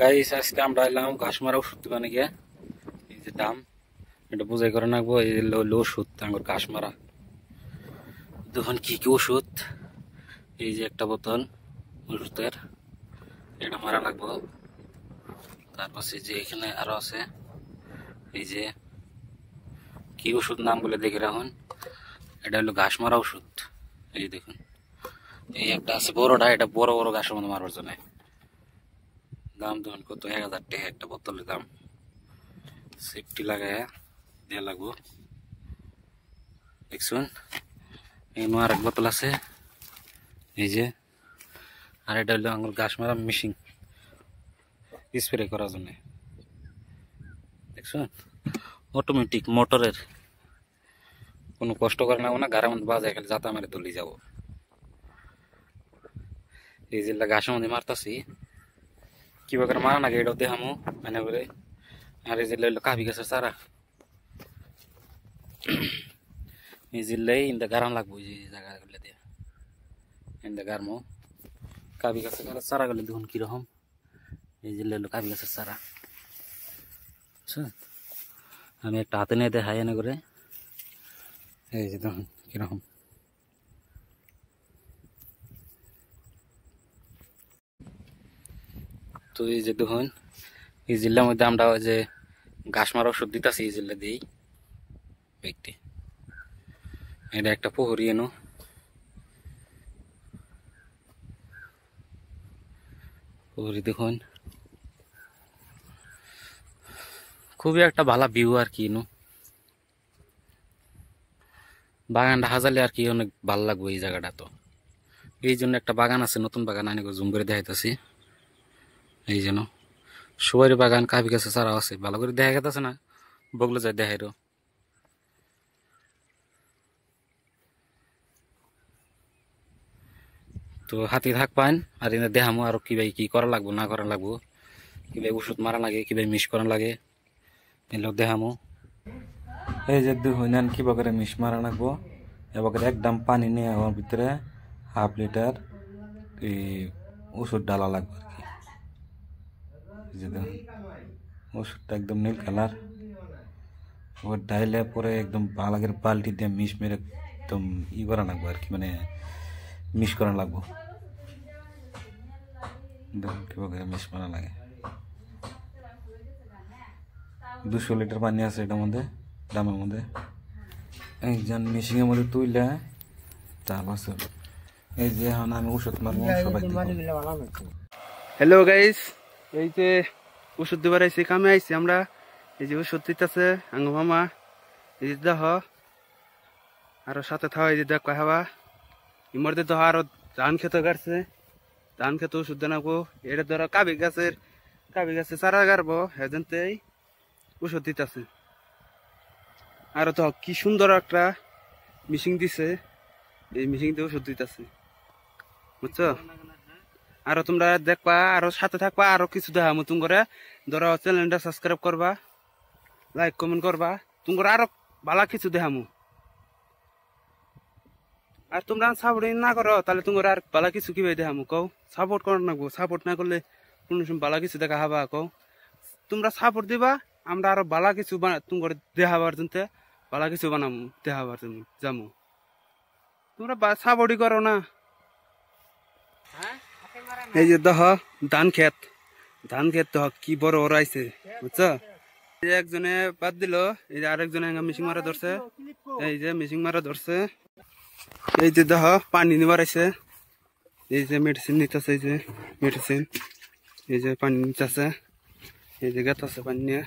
Guys আজকে আমরা এলাম ঘাস মারা ওষুধ দোকানে গিয়ে। এই যে দাম এটা বুঝাই করে রাখবো। এই যে ওষুধ আমার ঘাস মারা তখন কি কি ওষুধ। এই যে একটা বোতল ওষুধের, এটা মারা লাগবো। তারপর যে এখানে আরো আছে, এই যে কি ওষুধ নাম বলে দেখে রাখুন। এটা হলো ঘাস মারা ওষুধ। এই দেখুন, এই একটা আছে বড়টা, এটা বড় বড় ঘাসের মধ্যে মারবার জন্য। দাম দেখুন কত, 1000 টাকা একটা বোতলের দাম। সেফটি লাগায় দেওয়া লাগবো। দেখছুন এই আর এক বোতল আছে, এই যে। আর এটা হলো আঙুল ঘাস মারা মেশিন স্প্রে করার জন্য। দেখছুন অটোমেটিক মোটরের, কোনো কষ্ট করে না না, গাড়ির মধ্যে বাজায় খালি যাতা মারে তুলি যাবো। এই যে ঘাসের মধ্যে মারতাছি, কিভাবে মারা নাকি এটাও দেখামো মানে করে। আর এই যে লইলো কাবি গাছের চারা, এই যে লাই ইন্দা গারাম লাগবো। এই যে জায়গাগুলো দিয়ে ইন্দা গারমো কাবি গাছের চারা গুলো দেখুন কিরকম। এই যে লইলো কাবি গাছের চারা, আমি একটা হাতে নিয়ে দেখাই এনে করে। এই যে দেখুন কিরকম। তো এই যে দেখুন এই জিল্লার মধ্যে আমরা ওই যে ঘাস মারা ওষুধ দিতেছি, এই জিল্লা দিই ব্যক্তি। এটা একটা পুকুরি এনো, পুকুরি দেখুন খুবই একটা ভালো ভিউ আর কি। এনো বাগানটা হাজালে আর কি অনেক ভালো লাগবে এই জায়গাটা। তো এই জন্য একটা বাগান আছে, নতুন বাগান আনি জুম করে দেখাইতেছি। এই জন্য সুপারি বাগান, কাবি গাছের চারা আছে, ভালো করে দেখা গেছে না, বগলে যায় দেখাইরো। তো হাতি থাক পান আর এনে দেখামো আর কি ভাই কি করা লাগবো না করা লাগবো, কি ভাই ওষুধ মারা লাগে, কি ভাই মিস করা লাগে, এগুলো দেখামো। এই যে দেখুন কিভাবে মিস মারা লাগবো। এবার একদম পানি নিয়ে আমার ভিতরে ½ লিটার এই ওষুধ ডালা লাগবে আর কি। এই যে দেখুন ওষুধটা একদম নীল কালার, ওর ডাইলে পরে একদম ভালো বালতি দিয়ে মিশ মেরে একদম করা লাগবো আর কি, মানে মিশ করা লাগবো। দেখুন কিভাবে মিশ মারা লাগে। 200 লিটার পানি আছে এটার মধ্যে, ড্রামের মধ্যে। একজন মেশিনের মধ্যে তুইলে তারপর এই যে এখন আমি ওষুধ মারবো সবাই। হ্যালো গাইস, এই যে ওষুধ দিবার আইসি, কামে আইসি আমরা। এই যে ওষুধ দিতেছে আঙ্গ মামা, এই যে দেহ আরো সাথে থাকা, এই যে দেখ হাওয়া ইমরদের দেহ আরো ধান খেতে গাড়ছে, ধান খেতে ওষুধ দেনাবো। এটা ধরো কাবি গাছের চারা গাড়বো, হেজেন্তেই ওষুধ দিতেছে। আরো তো কি সুন্দর একটা মিশিং দিছে, এই মিশিং দিয়ে ওষুধ দিতেছে, বুঝছো? আরো তোমরা দেখবা, আরো সাথে থাকবা, আরো কিছু দেখামো তোমরা। ধরো চ্যানেলটা সাবস্ক্রাইব করবা, লাইক কমেন্ট করবা, তোমরা আরো ভালো কিছু দেখামো। আর তোমরা সাপোর্ট না করো তাহলে তোমরা আর ভালো কিছু কিভাবে দেখামো কও? সাপোর্ট করার নাকবো, সাপোর্ট না করলে কোনো সময় ভালো কিছু দেখা হবা কও? তোমরা সাপোর্ট দিবা, আমরা আরো ভালো কিছু তোমরা দেখাবার জন্য ভালো কিছু বানাবো, দেখাবার জন্য যাবো। তোমরা সাপোর্টই করো না। এই যে দেখ ধান খেত দেখ কি বড় বড় আইছে, বুঝছো? একজনে বাদ দিল, এই যে আরেকজনে মিশিং মারা ধরছে, এই যে মিশিং মারা ধরছে। এই যে দেখ পানি নিবার আইছে, এই যে মেডিসিন নিতেছে, এই যে মেডিসিন, এই যে পানি নিতেছে, এই যে গেতাছে পানি নিয়ে।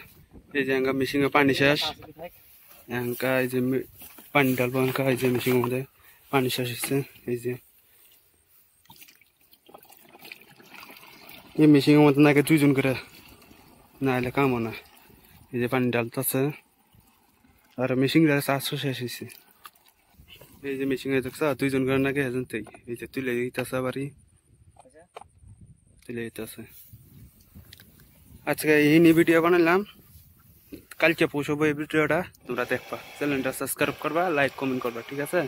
এই যে মিশিং এ পানি শেষ, এই যে পানি ডালবো, এই যে মিশিং এর মধ্যে পানি শেষ হচ্ছে। এই যে এই মেশিন এর মধ্যে নাকি 2 জন করে, না হলে কামো না। এই যে পানি ডালতেছে আর মেশিন 400 শেষ হয়েছে। এই যে মেশিন এ দেখছ 2 জন করে নাকি হেজেন্তেই এই যে তুলে দিতেছে, বাড়ি তুলে দিতেছে। আজকে এই নিয়ে ভিডিও বানালাম, কালকে পোস্ট হবে এই ভিডিওটা, তোমরা দেখবা। চ্যানেলটা সাবস্ক্রাইব করবা, লাইক কমেন্ট করবা, ঠিক আছে?